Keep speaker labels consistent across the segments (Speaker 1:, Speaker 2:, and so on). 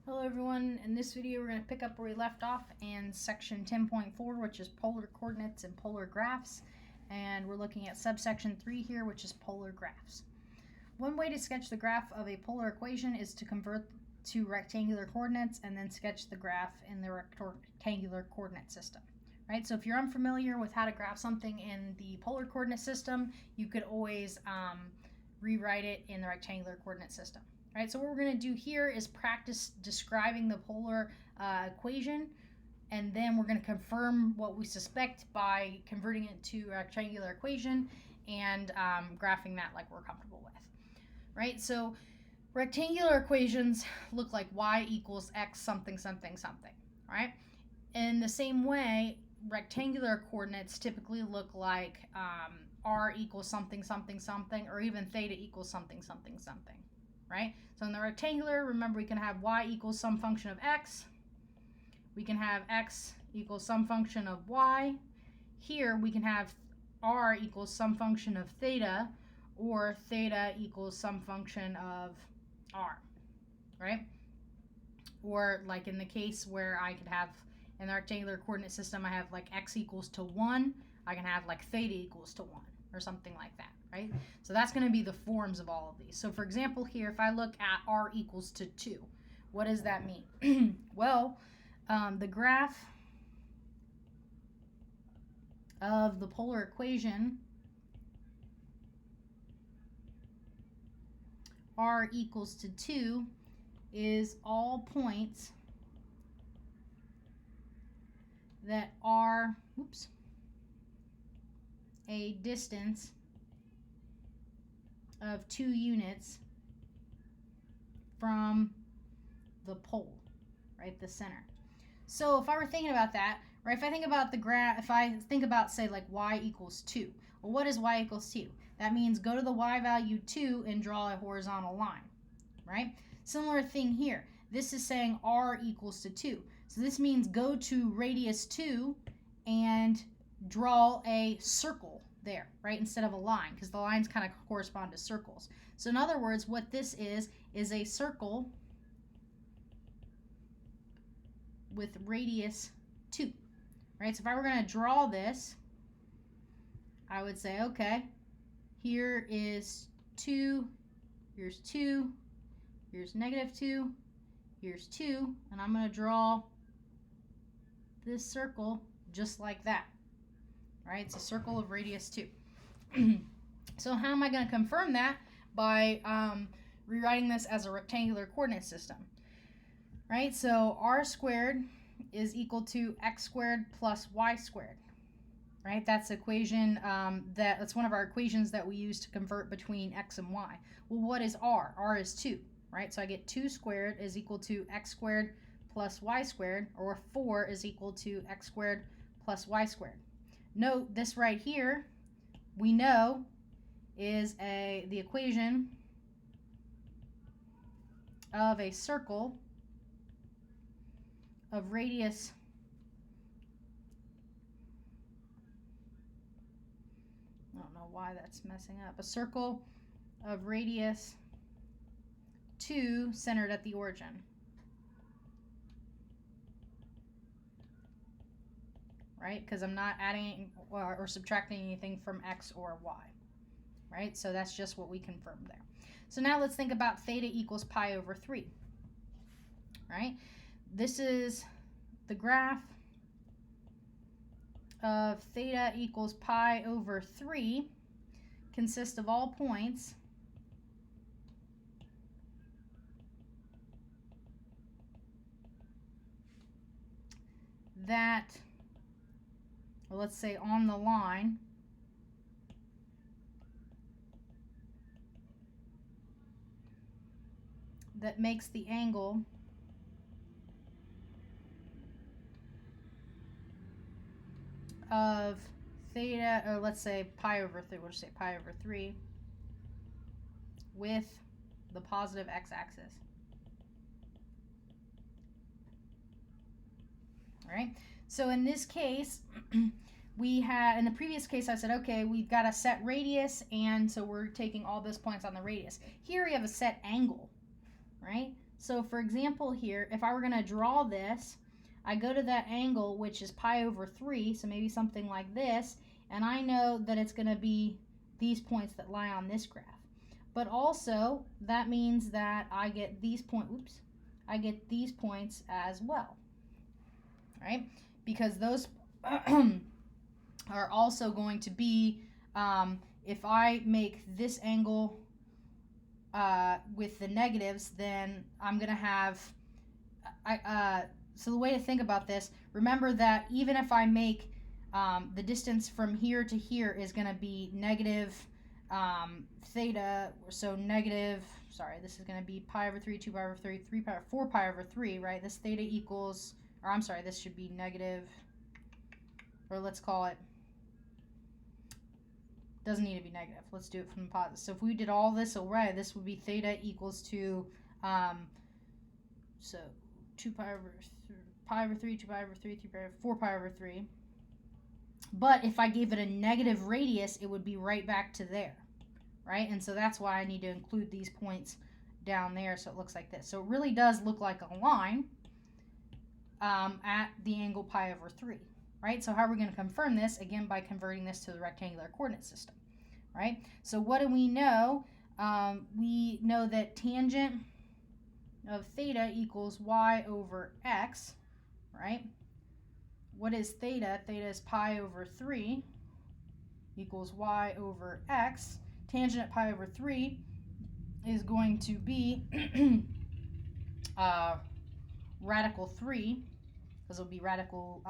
Speaker 1: Hello everyone, in this video we're going to pick up where we left off in section 10.4, which is polar coordinates and polar graphs, and we're looking at subsection 3 here, which is polar graphs. One way to sketch the graph of a polar equation is to convert to rectangular coordinates and then sketch the graph in the rectangular coordinate system. Right? So if you're unfamiliar with how to graph something in the polar coordinate system, you could always rewrite it in the rectangular coordinate system. Right, so what we're going to do here is practice describing the polar equation, and then we're going to confirm what we suspect by converting it to a rectangular equation and graphing that like we're comfortable with. Right, so rectangular equations look like y equals x something something something. Right, in the same way, rectangular coordinates typically look like r equals something something something, or even theta equals something something something. Right? So in the rectangular, remember, we can have y equals some function of x. We can have x equals some function of y. Here we can have r equals some function of theta, or theta equals some function of r. Right? Or like in the case where I could have in the rectangular coordinate system, I have like x equals to 1. I can have like theta equals to 1 or something like that. Right? So that's going to be the forms of all of these. So for example here, if I look at r equals to 2, what does that mean? Well, the graph of the polar equation r equals to 2 is all points that are a distance of 2 units from the pole, right, the center. So if I were thinking about that, right, if I think about the graph, if I think about, say, like y equals 2, well, what is y equals 2? That means go to the y value 2 and draw a horizontal line, right? Similar thing here. This is saying r equals to 2. So this means go to radius 2 and draw a circle there, right, instead of a line, because the lines kind of correspond to circles. So in other words, what this is a circle with radius 2, right? So if I were going to draw this, I would say, okay, here is 2, here's 2, here's negative 2, here's 2, and I'm going to draw this circle just like that, right? It's a circle of radius 2. So how am I going to confirm that? By rewriting this as a rectangular coordinate system, right? So r squared is equal to x squared plus y squared, right? That's equation that's one of our equations that we use to convert between x and y. Well, what is r? R is 2, right? So I get 2 squared is equal to x squared plus y squared, or 4 is equal to x squared plus y squared. Note this right here, we know is the equation of a circle of radius I don't know why that's messing up. A circle of radius 2 centered at the origin. Right? Because I'm not adding or subtracting anything from x or y. Right? So that's just what we confirmed there. So now let's think about theta equals pi over 3. Right? This is the graph of theta equals pi over 3 consists of all points that, well, let's say on the line that makes the angle of theta, or let's say pi over 3, we'll just say pi over 3, with the positive x-axis. All right, so in this case, we had, in the previous case, I said, okay, we've got a set radius, and so we're taking all those points on the radius. Here we have a set angle, right? So for example here, if I were going to draw this, I go to that angle, which is pi over 3, so maybe something like this, and I know that it's going to be these points that lie on this graph. But also, that means that I get these points as well, right? Because those are also going to be, if I make this angle with the negatives, then I'm going to have, so the way to think about this, remember that even if I make the distance from here to here is going to be negative theta, so negative, sorry, this is going to be pi over 3, 2 pi over 3, 3 pi, 4 pi over 3, right? This theta equals, or I'm sorry, this should be negative, or let's call it, doesn't need to be negative. Let's do it from the positive. So if we did all this away, this would be theta equals to, so 2 pi over 3, 2 pi over 3, 3 pi over 4 pi over 3. But if I gave it a negative radius, it would be right back to there, right? And so that's why I need to include these points down there so it looks like this. So it really does look like a line at the angle pi over 3, right? So how are we going to confirm this? Again, by converting this to the rectangular coordinate system, right? So what do we know? We know that tangent of theta equals y over x, right? What is theta? Theta is pi over 3 equals y over x. Tangent at pi over 3 is going to be radical 3, because it'll be radical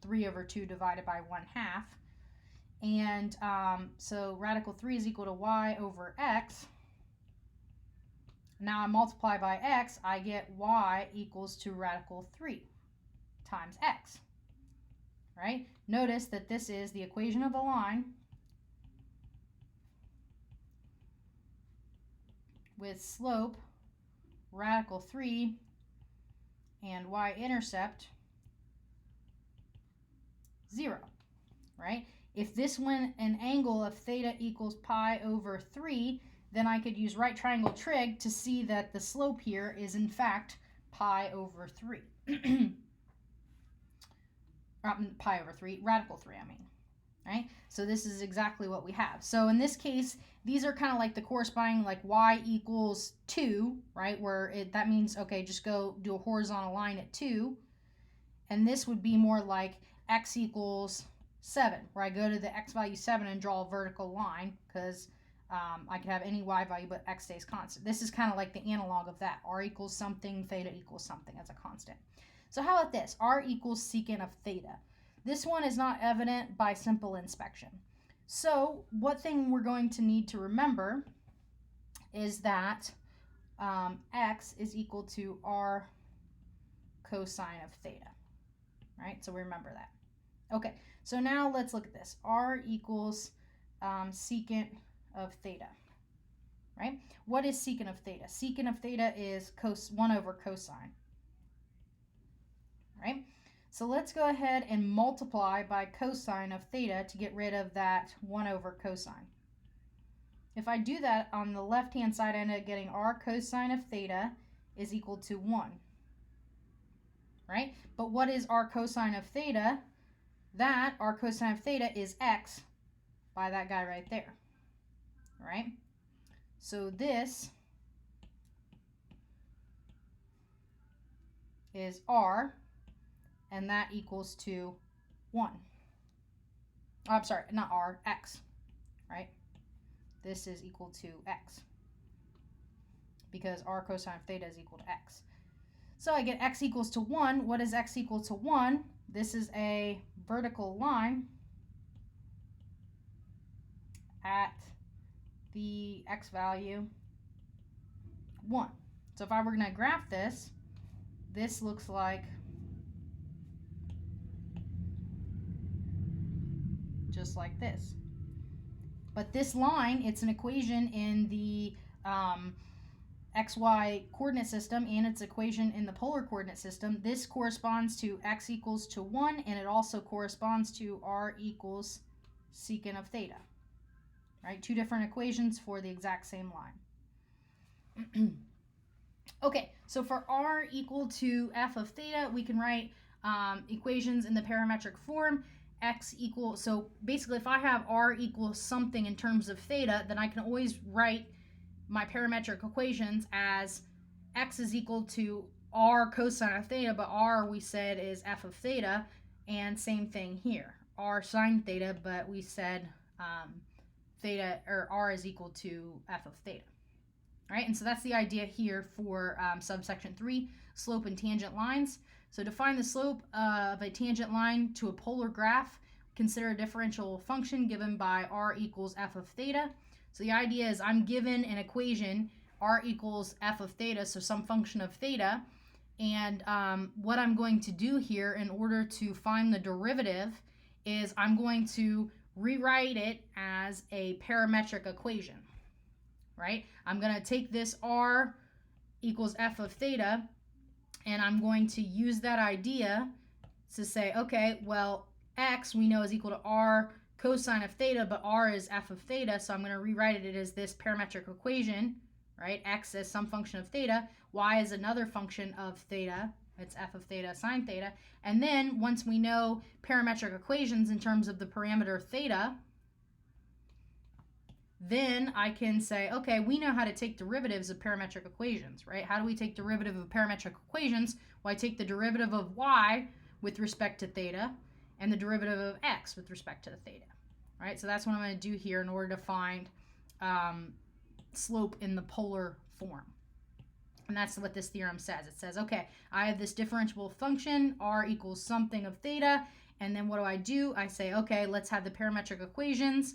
Speaker 1: 3 over 2 divided by 1/2. And so radical 3 is equal to y over x. Now I multiply by x, I get y equals to radical 3 times x, right? Notice that this is the equation of a line with slope radical 3 and y-intercept 0, right? If this went an angle of theta equals pi over 3, then I could use right triangle trig to see that the slope here is in fact pi over 3. Pi over 3, radical 3, I mean, right? So this is exactly what we have. So in this case, these are kind of like the corresponding, like y equals 2, right? Where that means, okay, just go do a horizontal line at 2. And this would be more like x equals 7, where I go to the x value 7 and draw a vertical line, because I could have any y value, but x stays constant. This is kind of like the analog of that. R equals something, theta equals something as a constant. So how about this? R equals secant of theta. This one is not evident by simple inspection. So what thing we're going to need to remember is that x is equal to r cosine of theta, right? So we remember that. Okay, so now let's look at this. R equals secant of theta, right? What is secant of theta? Secant of theta is 1 over cosine, right? So let's go ahead and multiply by cosine of theta to get rid of that 1 over cosine. If I do that on the left-hand side, I end up getting r cosine of theta is equal to 1, right? But what is r cosine of theta? That r cosine of theta is x by that guy right there, right? So this is r, and that equals to 1. Oh, I'm sorry, not r, x, right? This is equal to x, because r cosine of theta is equal to x. So I get x equals to 1. What is x equal to 1? This is a vertical line at the x value 1. So if I were going to graph this, this looks like just like this. But this line, it's an equation in the xy coordinate system, and its equation in the polar coordinate system. This corresponds to x equals to 1, and it also corresponds to r equals secant of theta, right? Two different equations for the exact same line. Okay, so for r equal to f of theta, we can write equations in the parametric form. X equals, so basically if I have r equals something in terms of theta, then I can always write my parametric equations as x is equal to r cosine of theta, but r we said is f of theta, and same thing here, r sine theta, but we said theta, or r is equal to f of theta. All right, and so that's the idea here for subsection 3, slope and tangent lines. So to find the slope of a tangent line to a polar graph, consider a differential function given by r equals f of theta. So the idea is I'm given an equation, r equals f of theta, so some function of theta, and what I'm going to do here in order to find the derivative is I'm going to rewrite it as a parametric equation. Right? I'm going to take this r equals f of theta, and I'm going to use that idea to say, okay, well, x we know is equal to r cosine of theta, but r is f of theta, so I'm going to rewrite it as this parametric equation, right? X as some function of theta, y is another function of theta, it's f of theta sine theta, and then once we know parametric equations in terms of the parameter theta, then I can say, okay, we know how to take derivatives of parametric equations, right? How do we take derivative of parametric equations? Well, I take the derivative of y with respect to theta and the derivative of x with respect to the theta, right? So that's what I'm going to do here in order to find slope in the polar form. And that's what this theorem says. It says, okay, I have this differentiable function, r equals something of theta, and then what do? I say, okay, let's have the parametric equations.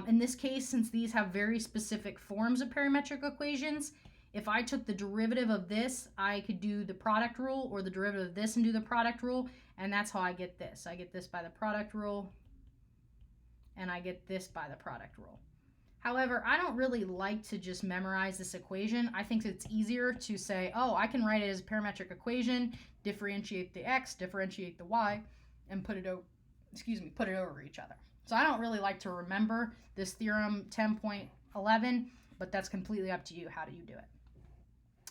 Speaker 1: In this case, since these have very specific forms of parametric equations, if I took the derivative of this, I could do the product rule, or the derivative of this and do the product rule, and that's how I get this. I get this by the product rule, and I get this by the product rule. However, I don't really like to just memorize this equation. I think it's easier to say, oh, I can write it as a parametric equation, differentiate the x, differentiate the y, and put it over each other. So I don't really like to remember this theorem 10.11, but that's completely up to you. How do you do it?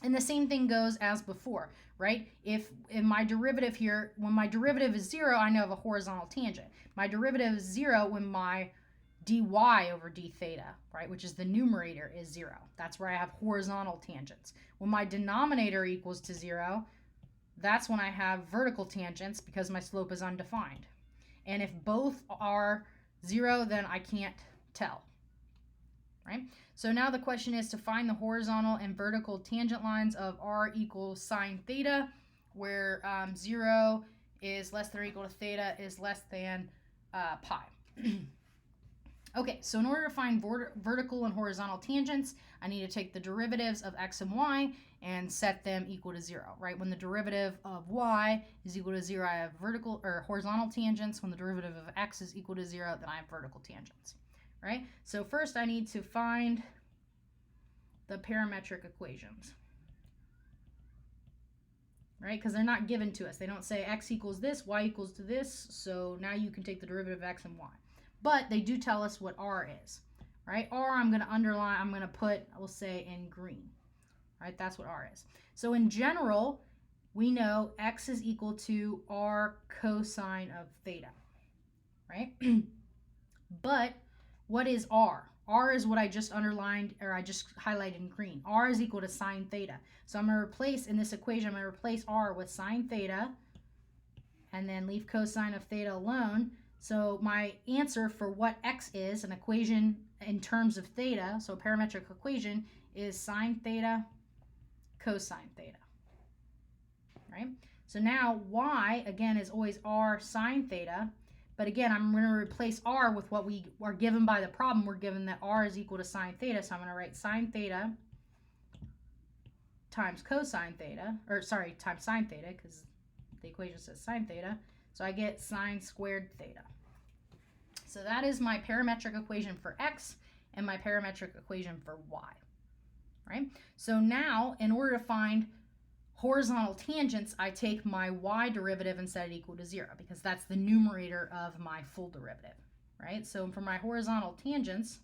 Speaker 1: And the same thing goes as before, right? If in my derivative here, when my derivative is 0, I know I have a horizontal tangent. My derivative is 0 when my dy over d theta, right, which is the numerator, is 0. That's where I have horizontal tangents. When my denominator equals to 0, that's when I have vertical tangents because my slope is undefined. And if both are 0, then I can't tell, right? So now the question is to find the horizontal and vertical tangent lines of r equals sine theta, where 0 is less than or equal to theta is less than pi. Okay, so in order to find vertical and horizontal tangents, I need to take the derivatives of x and y and set them equal to 0, right? When the derivative of y is equal to 0, I have vertical or horizontal tangents. When the derivative of x is equal to 0, then I have vertical tangents, right? So first I need to find the parametric equations, right? Because they're not given to us. They don't say x equals this, y equals to this, so now you can take the derivative of x and y. But they do tell us what r is, right? R I'm going to underline, I'm going to put, we'll say in green, right? That's what r is. So in general, we know x is equal to r cosine of theta, right? But what is r? R is what I just underlined, or I just highlighted in green. R is equal to sine theta. So I'm going to replace, in this equation, I'm going to replace r with sine theta, and then leave cosine of theta alone. So my answer for what x is, an equation in terms of theta, so a parametric equation, is sine theta cosine theta, right? So now y, again, is always r sine theta, but again, I'm going to replace r with what we are given by the problem. We're given that r is equal to sine theta, so I'm going to write sine theta times cosine theta, or sorry, times sine theta, because the equation says sine theta, so I get sine squared theta. So that is my parametric equation for x and my parametric equation for y, right? So now, in order to find horizontal tangents, I take my y derivative and set it equal to 0 because that's the numerator of my full derivative, right? So for my horizontal tangents,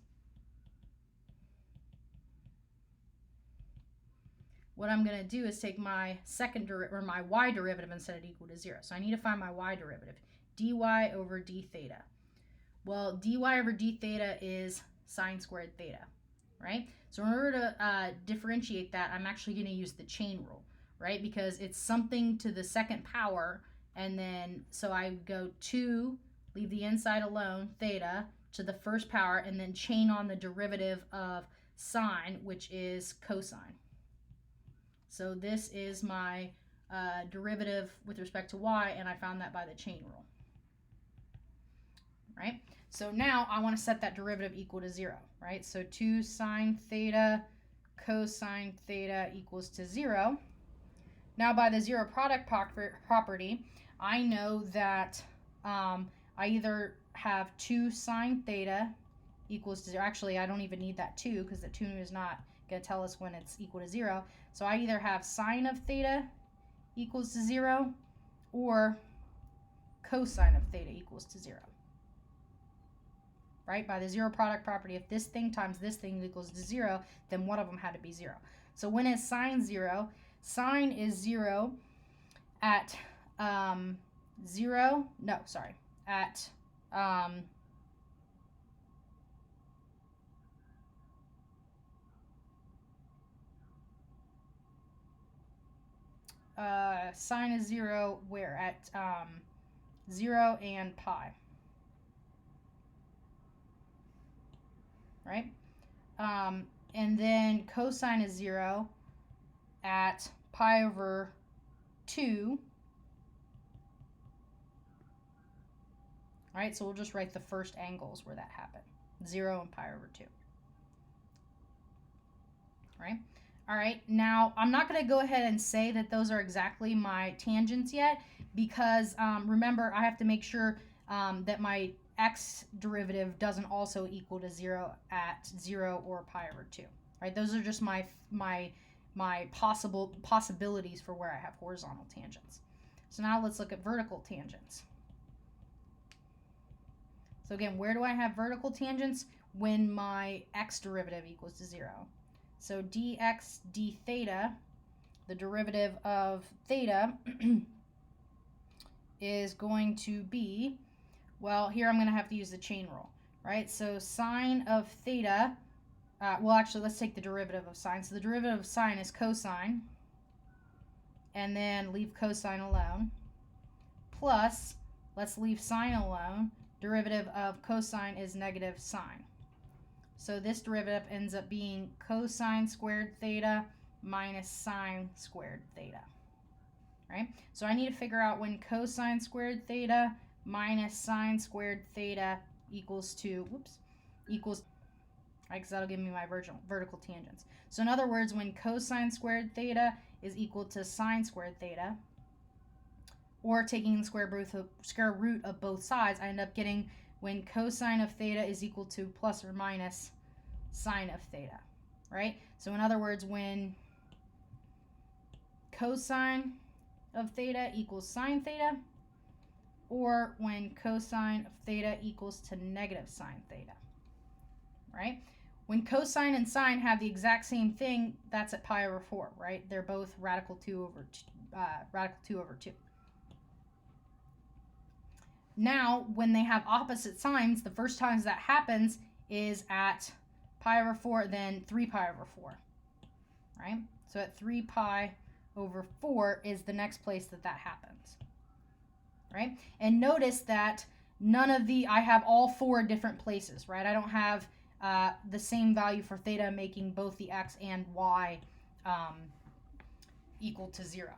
Speaker 1: what I'm going to do is take my my y derivative and set it equal to 0. So I need to find my y derivative, dy over d theta. Well, dy over d theta is sine squared theta, right? So in order to differentiate that, I'm actually going to use the chain rule, right? Because it's something to the second power, and then so I go 2, leave the inside alone, theta, to the first power, and then chain on the derivative of sine, which is cosine. So this is my derivative with respect to y, and I found that by the chain rule, right? So now I want to set that derivative equal to 0, right? So 2 sine theta cosine theta equals to 0. Now by the zero product property, I know that I either have 2 sine theta equals to 0. Actually, I don't even need that 2 because the 2 is not going to tell us when it's equal to 0. So I either have sine of theta equals to 0 or cosine of theta equals to 0. Right? By the zero product property, if this thing times this thing equals to 0, then one of them had to be 0. So when is sine 0? Sine is 0 at at sine is 0 where? At 0 and pi. Right? And then cosine is 0 at pi over 2. Right? So we'll just write the first angles where that happened. 0 and pi over 2. Right? All right, now I'm not going to go ahead and say that those are exactly my tangents yet because remember I have to make sure that my x derivative doesn't also equal to 0 at 0 or pi over 2. Right? Those are just my possibilities for where I have horizontal tangents. So now let's look at vertical tangents. So again, where do I have vertical tangents? When my x derivative equals to 0. So dx d theta, the derivative of theta, is going to be, well, here I'm going to have to use the chain rule, right? So sine of theta, well, actually, let's take the derivative of sine. So the derivative of sine is cosine, and then leave cosine alone, plus, let's leave sine alone, derivative of cosine is negative sine. So this derivative ends up being cosine squared theta minus sine squared theta, right? So I need to figure out when cosine squared theta minus sine squared theta equals to, right, because that'll give me my vertical tangents. So in other words, when cosine squared theta is equal to sine squared theta, or taking the square root of both sides, I end up getting when cosine of theta is equal to plus or minus sine of theta, right? So in other words, when cosine of theta equals sine theta, or when cosine of theta equals to negative sine theta, right? When cosine and sine have the exact same thing, that's at pi over 4, right? They're both radical 2 over 2. Now, when they have opposite signs, the first times that happens is at pi over 4, then 3 pi over 4, right? So at 3 pi over 4 is the next place that happens, right? And notice that I have all 4 different places, right? I don't have the same value for theta making both the x and y equal to 0,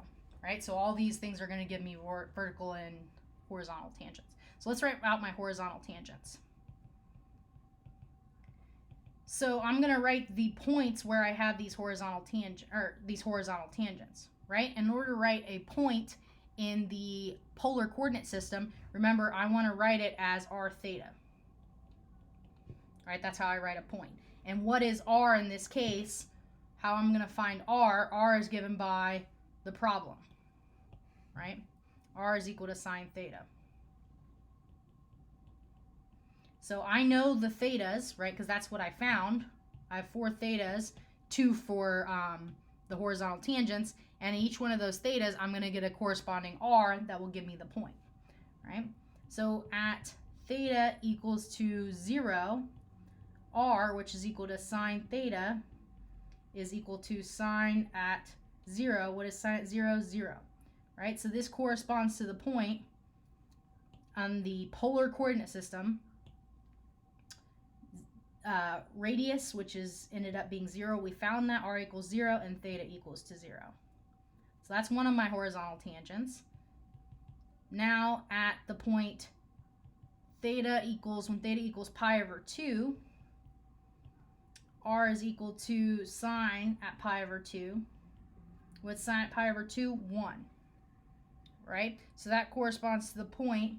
Speaker 1: right? So all these things are going to give me vertical and horizontal tangents. So let's write out my horizontal tangents. So I'm going to write the points where I have these horizontal tangents, right? In order to write a point in the polar coordinate system, remember I want to write it as r theta. Right? That's how I write a point. And what is r in this case? How I'm going to find r? R is given by the problem, right? R is equal to sine theta. So I know the thetas, right, because that's what I found. I have 4 thetas, 2 for the horizontal tangents, and each one of those thetas, I'm going to get a corresponding r that will give me the point, right? So at theta equals to 0, r, which is equal to sine theta, is equal to sine at 0. What is sine at 0? 0, right? So this corresponds to the point on the polar coordinate system. Radius, which is ended up being 0, we found that r equals 0 and theta equals to 0. So that's one of my horizontal tangents. Now at the point theta equals, when theta equals pi over 2, r is equal to sine at pi over 2. What's sine at pi over 2? 1. Right? So that corresponds to the point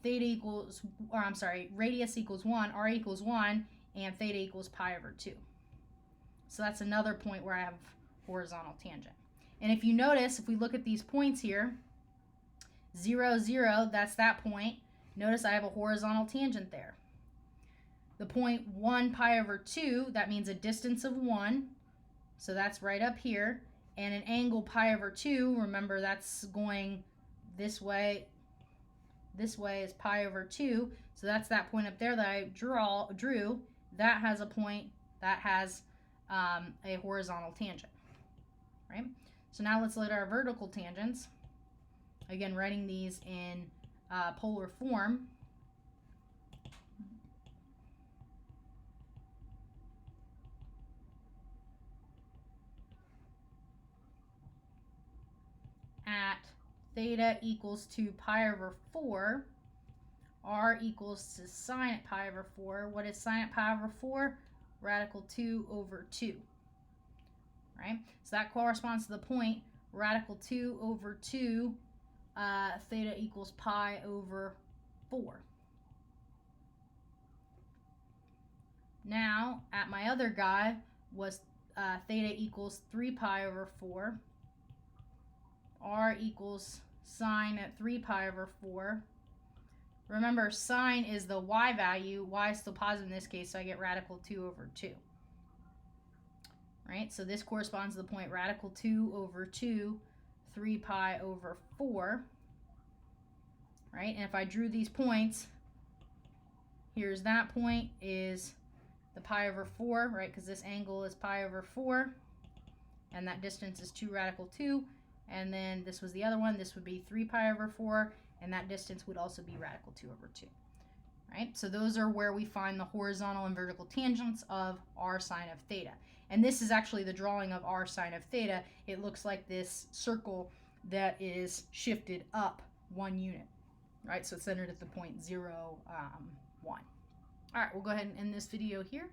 Speaker 1: theta equals, or I'm sorry, radius equals 1, r equals 1, and theta equals pi over 2. So that's another point where I have horizontal tangent. And if you notice, if we look at these points here, 0, 0, that's that point. Notice I have a horizontal tangent there. The point 1 pi over 2, that means a distance of 1. So that's right up here. And an angle pi over 2, remember that's going this way. This way is pi over 2. So that's that point up there that I drew. That has a point that has a horizontal tangent, right? So now let's look at our vertical tangents. Again, writing these in polar form. At theta equals to pi over 4, r equals to sine at pi over 4. What is sine at pi over 4? Radical 2 over 2. Right? So that corresponds to the point radical 2 over 2, theta equals pi over 4. Now, at my other guy was theta equals 3 pi over 4. R equals sine at 3 pi over 4. Remember, sine is the y value. Y is still positive in this case, so I get radical 2 over 2. Right? So this corresponds to the point radical 2 over 2, 3 pi over 4. Right? And if I drew these points, here's that point is the pi over 4, right? Because this angle is pi over 4, and that distance is 2 radical 2. And then this was the other one. This would be 3 pi over 4, and that distance would also be radical 2 over 2. Right? So those are where we find the horizontal and vertical tangents of r sine of theta. And this is actually the drawing of r sine of theta. It looks like this circle that is shifted up 1 unit. Right? So it's centered at the point 0, 1. All right, we'll go ahead and end this video here.